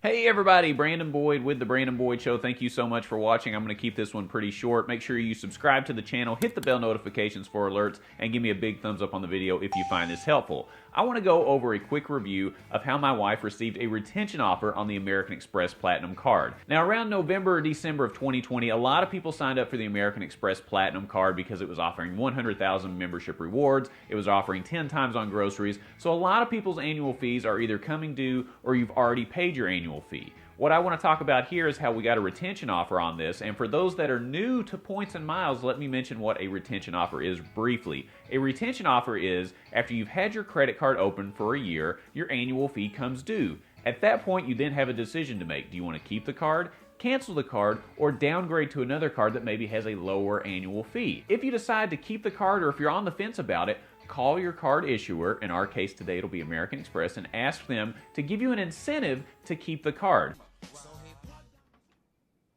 Hey everybody, Brandon Boyd with The Brandon Boyd Show. Thank you so much for watching. I'm going to keep this one pretty short. Make sure you subscribe to the channel, hit the bell notifications for alerts, and give me a big thumbs up on the video if you find this helpful. I want to go over a quick review of how my wife received a retention offer on the American Express Platinum card. Now around November or December of 2020, a lot of people signed up for the American Express Platinum card because it was offering 100,000 membership rewards, it was offering 10 times on groceries, so a lot of people's annual fees are either coming due or you've already paid your annual fee. What I want to talk about here is how we got a retention offer on this, and for those that are new to points and miles, let me mention what a retention offer is briefly. A retention offer is, after you've had your credit card open for a year, your annual fee comes due. At that point, you then have a decision to make. Do you want to keep the card, cancel the card, or downgrade to another card that maybe has a lower annual fee? If you decide to keep the card, or if you're on the fence about it, call your card issuer, in our case today it'll be American Express, and ask them to give you an incentive to keep the card.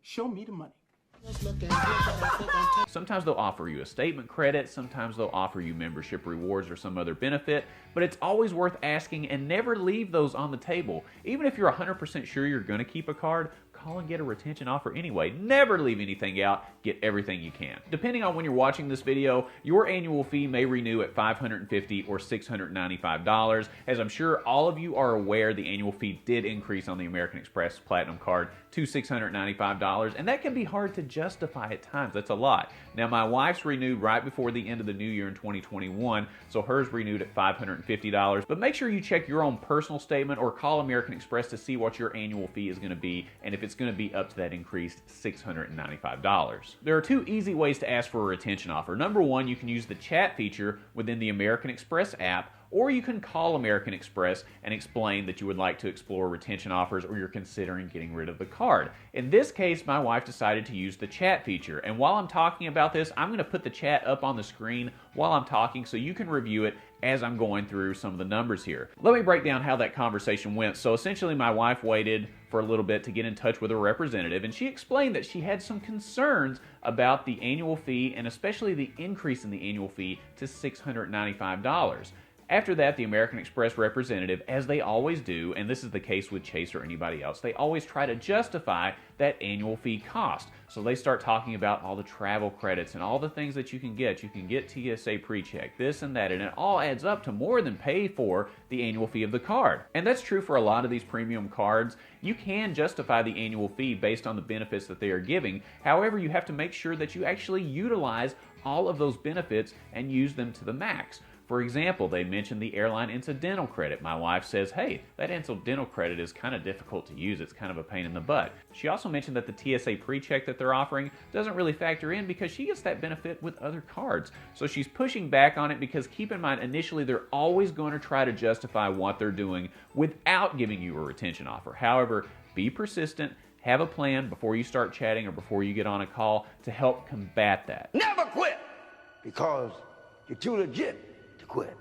Show me the money. Sometimes they'll offer you a statement credit, sometimes they'll offer you membership rewards or some other benefit, but it's always worth asking and never leave those on the table. Even if you're 100% sure you're going to keep a card, call and get a retention offer anyway. Never leave anything out. Get everything you can. Depending on when you're watching this video, your annual fee may renew at $550 or $695. As I'm sure all of you are aware, the annual fee did increase on the American Express Platinum card to $695, and that can be hard to justify at times. That's a lot. Now, my wife's renewed right before the end of the new year in 2021, so hers renewed at $550. But make sure you check your own personal statement or call American Express to see what your annual fee is going to be and if it's going to be up to that increased $695. There are two easy ways to ask for a retention offer. Number one, you can use the chat feature within the American Express app, or you can call American Express and explain that you would like to explore retention offers or you're considering getting rid of the card. In this case, my wife decided to use the chat feature, and while I'm talking about this, I'm going to put the chat up on the screen while I'm talking so you can review it as I'm going through some of the numbers here. Let me break down how that conversation went. So essentially, my wife waited for a little bit to get in touch with a representative, and she explained that she had some concerns about the annual fee and especially the increase in the annual fee to $695. After that, the American Express representative, as they always do, and this is the case with Chase or anybody else, they always try to justify that annual fee cost. So they start talking about all the travel credits and all the things that you can get. You can get TSA pre-check, this and that, and it all adds up to more than pay for the annual fee of the card. And that's true for a lot of these premium cards. You can justify the annual fee based on the benefits that they are giving. However, you have to make sure that you actually utilize all of those benefits and use them to the max. For example, they mentioned the airline incidental credit. My wife says, hey, that incidental credit is kind of difficult to use. It's kind of a pain in the butt. She also mentioned that the TSA pre-check that they're offering doesn't really factor in because she gets that benefit with other cards. So she's pushing back on it because keep in mind, initially they're always going to try to justify what they're doing without giving you a retention offer. However, be persistent. Have a plan before you start chatting or before you get on a call to help combat that. Never quit because you're too legit to quit.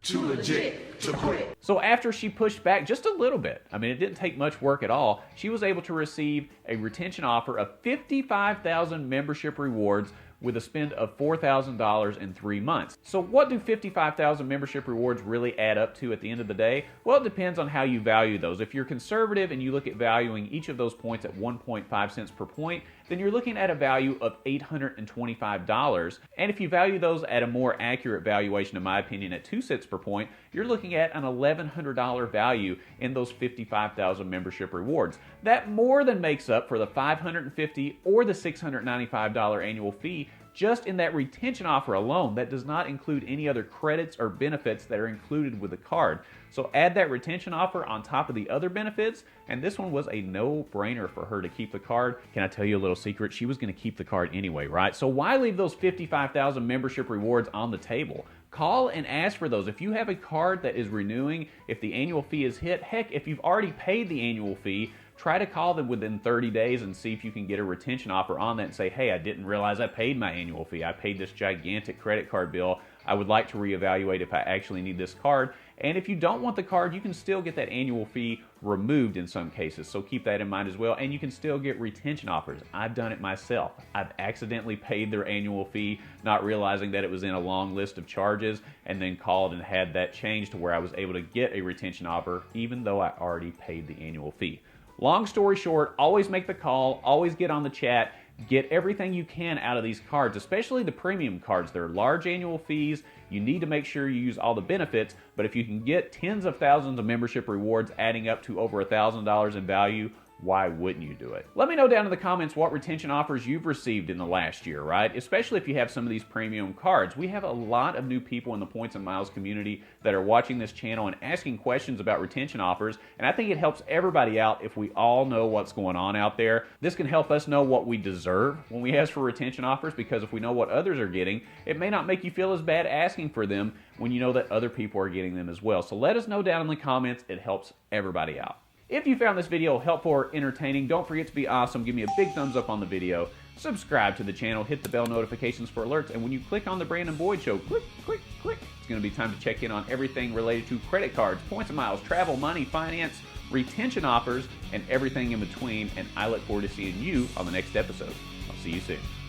Too legit to quit. So after she pushed back just a little bit, I mean, it didn't take much work at all, she was able to receive a retention offer of 55,000 membership rewards with a spend of $4,000 in 3 months. So what do 55,000 membership rewards really add up to at the end of the day? Well, it depends on how you value those. If you're conservative and you look at valuing each of those points at 1.5 cents per point, then you're looking at a value of $825. And if you value those at a more accurate valuation, in my opinion, at 2 cents per point, you're looking at an $1,100 value in those 55,000 membership rewards. That more than makes up for the $550 or the $695 annual fee just in that retention offer alone. That does not include any other credits or benefits that are included with the card. So add that retention offer on top of the other benefits, and this one was a no-brainer for her to keep the card. Can I tell you a little secret? She was going to keep the card anyway, right? So why leave those 55,000 membership rewards on the table? Call and ask for those. If you have a card that is renewing, if the annual fee is hit, heck, if you've already paid the annual fee, try to call them within 30 days and see if you can get a retention offer on that and say, hey, I didn't realize I paid my annual fee. I paid this gigantic credit card bill. I would like to reevaluate if I actually need this card. And if you don't want the card, you can still get that annual fee removed in some cases, so keep that in mind as well. And you can still get retention offers. I've done it myself. I've accidentally paid their annual fee, not realizing that it was in a long list of charges, and then called and had that changed to where I was able to get a retention offer even though I already paid the annual fee. Long story short, always make the call, always get on the chat, get everything you can out of these cards, especially the premium cards. They're large annual fees. You need to make sure you use all the benefits, but if you can get tens of thousands of membership rewards adding up to over $1,000 in value, why wouldn't you do it? Let me know down in the comments what retention offers you've received in the last year, right? Especially if you have some of these premium cards. We have a lot of new people in the Points and Miles community that are watching this channel and asking questions about retention offers, and I think it helps everybody out if we all know what's going on out there. This can help us know what we deserve when we ask for retention offers, because if we know what others are getting, it may not make you feel as bad asking for them when you know that other people are getting them as well. So let us know down in the comments. It helps everybody out. If you found this video helpful or entertaining, don't forget to be awesome. Give me a big thumbs up on the video. Subscribe to the channel. Hit the bell notifications for alerts. And when you click on the Brandon Boyd Show, click, click, click. It's going to be time to check in on everything related to credit cards, points and miles, travel, money, finance, retention offers, and everything in between. And I look forward to seeing you on the next episode. I'll see you soon.